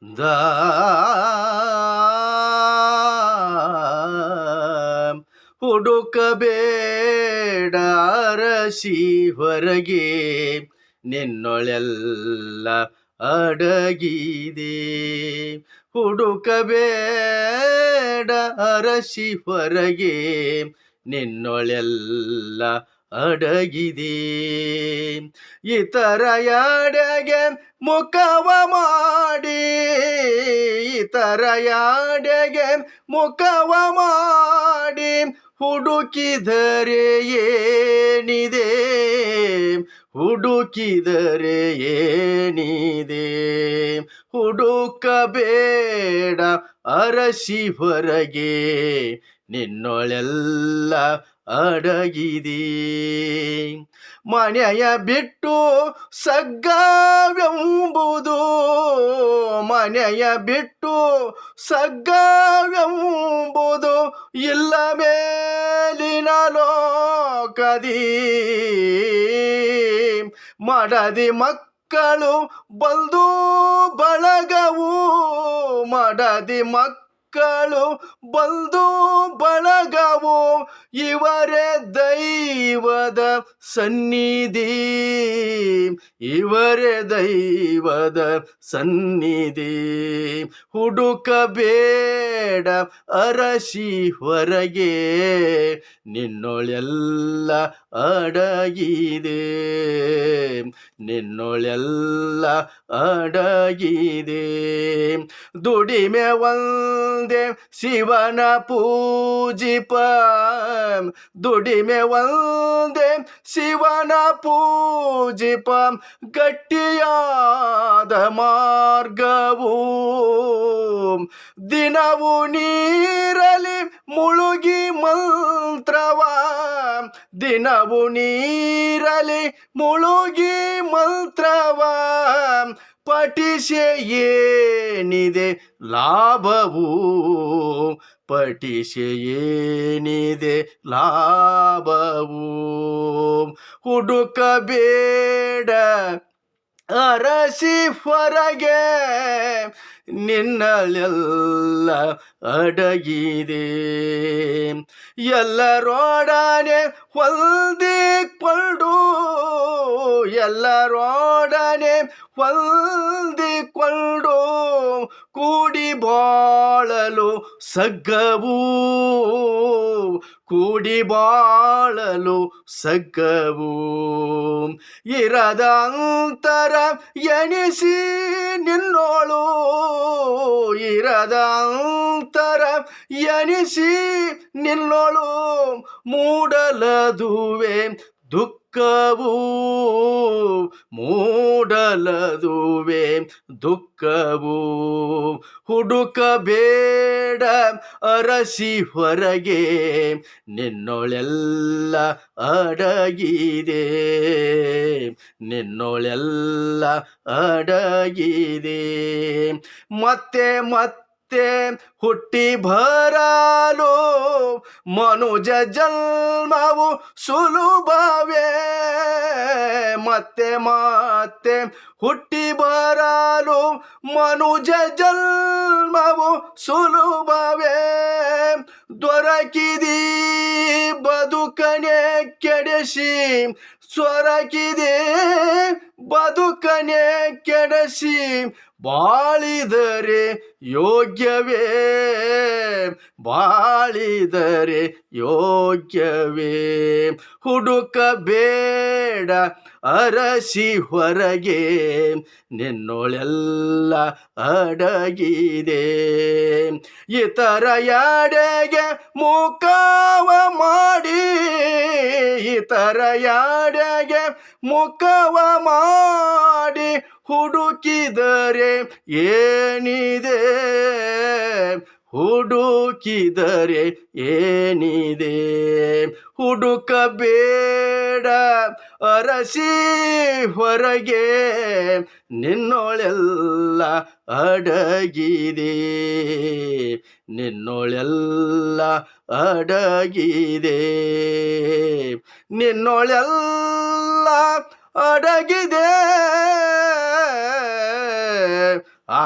ದಾ ಹುಡುಕಬೇಡ ಅರಸಿ ಹೊರಗೆ ನಿನ್ನೊಳೆಲ್ಲ ಅಡಗಿದೆ. ಹುಡುಕಬೇಡ ಅರಸಿ ಹೊರಗೆ ನಿನ್ನೊಳೆಲ್ಲ ಅಡಗಿದೆ. ಇತರ ಯಾಡೆಗೆ ಮುಖವ ಮಾಡಿ, ಇತರ ಯಾಡೆಗೆ ಮುಖವ ಮಾಡಿ ಹುಡುಕಿದರೆ ಏನಿದೆ, ಹುಡುಕಿದರೆ ಏನಿದೆ. ಹುಡುಕಬೇಡ ಅರಸಿ ಹೊರಗೆ ನಿನ್ನೊಳೆಲ್ಲ ಅಡಗಿದೆ. ಮನೆಯ ಬಿಟ್ಟು ಸಗ್ಗವೆಂಬುದು, ಮನೆಯ ಬಿಟ್ಟು ಸಗ್ಗವೆಂಬುದು ಇಲ್ಲ ಮೇಲಿನ ಲೋಕದಿ. ಮಡದಿ ಮಕ್ಕಳು ಬಂಧು ಬಳಗವು, ಮಡದಿ ಮಕ್ಕಳು ಬಂಧು ಬಳಗವು ಇವರೇ ದೈವದ ಸನ್ನಿಧಿ, ಇವರೇ ದೈವದ ಸನ್ನಿಧಿ. ಹುಡುಕಬೇಡ ಅರಸಿ ಹೊರಗೆ ನಿನ್ನೊಳೆಲ್ಲ ಅಡಗಿದೆ, ನಿನ್ನೊಳೆಲ್ಲ ಅಡಗಿದೆ. ದುಡಿಮೆ ಒಂದೇ ಶಿವನ ಪೂಜಿಪ, ದುಡಿಮೆ ಒಂದೇ ಶಿವನ ಪೂಜಿಪ ಗಟ್ಟಿಯಾದ ಮಾರ್ಗವು. ದಿನವು ನೀರಲಿ ಮುಳುಗಿ ಮಂತ್ರವ, ದಿನವು ನೀರಲಿ ಮುಳುಗಿ ಮಂತ್ರವ ಪಠಿಸೆ ಏನಿದೆ ಲಾಭವು, ಪಠಿಸೆ ಏನಿದೆ ಲಾಭವು. ಹುಡುಕಬೇಡ ಅರಸಿ ಹೊರಗೆ ನಿನ್ನಳೆಲ್ಲ ಅಡಗಿದೆ. ಎಲ್ಲರೊಡನೆ ಹೊಂದಿಕೊಂಡು, ಎಲ್ಲರೊಡನೆ ಹೊಂದಿಕೊಂಡು ಕೂಡಿ ಬಾಳಲು ಸಗ್ಗವು, ಕೂಡಿ ಬಾಳಲು ಸಗ್ಗವು. ಇರದ ಅಂತರ ಎಣಿಸಿ ನಿನ್ನೋಳು, ಇರದ ಅಂತರ ಎಣಿಸಿ ನಿನ್ನೋಳು ಮೂಡಲದುವೆ ದುಃಖವು, ಮೂಡಲದುವೆ ದುಃಖವು. ಹುಡುಕಬೇಡ ಅರಸಿ ಹೊರಗೆ ನಿನ್ನೊಳೆಲ್ಲ ಅಡಗಿದೆ, ನಿನ್ನೊಳೆಲ್ಲ ಅಡಗಿದೆ. ಮತ್ತೆ ಮತ್ತೆ ಹುಟ್ಟಿ ಬರಲು ಮನುಜ ಜನ್ಮವು ಸುಲಭವೇ, ಮತ್ತೆ ಮತ್ತೆ ಹುಟ್ಟಿ ಬರಲು ಮನುಜ ಜನ್ಮವು ಸುಲಭವೇ. ದೊರಕಿದಿ ಬದುಕನೆ ಕೆಡಿಸಿ, ಸೊರಕಿದೆ ಬದುಕನೆ ಕೆಡಿಸಿ ಬಾಳಿದರೆ ಯೋಗ್ಯವೇ, ಬಾಳಿದರೆ ಯೋಗ್ಯವೇ. ಹುಡುಕಬೇಡ ಅರಸಿ ಹೊರಗೆ ನಿನ್ನೊಳೆಲ್ಲ ಅಡಗಿದೆ. ಇತರ ಯಾಡೆಗೆ ಮುಖವ ಮಾಡಿ, ಇತರ ಯಾಡೆಗೆ ಮುಖವ ಮಾಡಿ ಹುಡುಕಿದರೆ ಏನಿದೆ, ಹುಡುಕಿದರೆ ಏನಿದೆ. ಹುಡುಕಬೇಡ ಅರಸಿ ಹೊರಗೆ ನಿನ್ನೊಳೆಲ್ಲ ಅಡಗಿದೆ, ನಿನ್ನೊಳೆಲ್ಲ ಅಡಗಿದೆ, ನಿನ್ನೊಳೆಲ್ಲ ಅಡಗಿದೆ. ಆ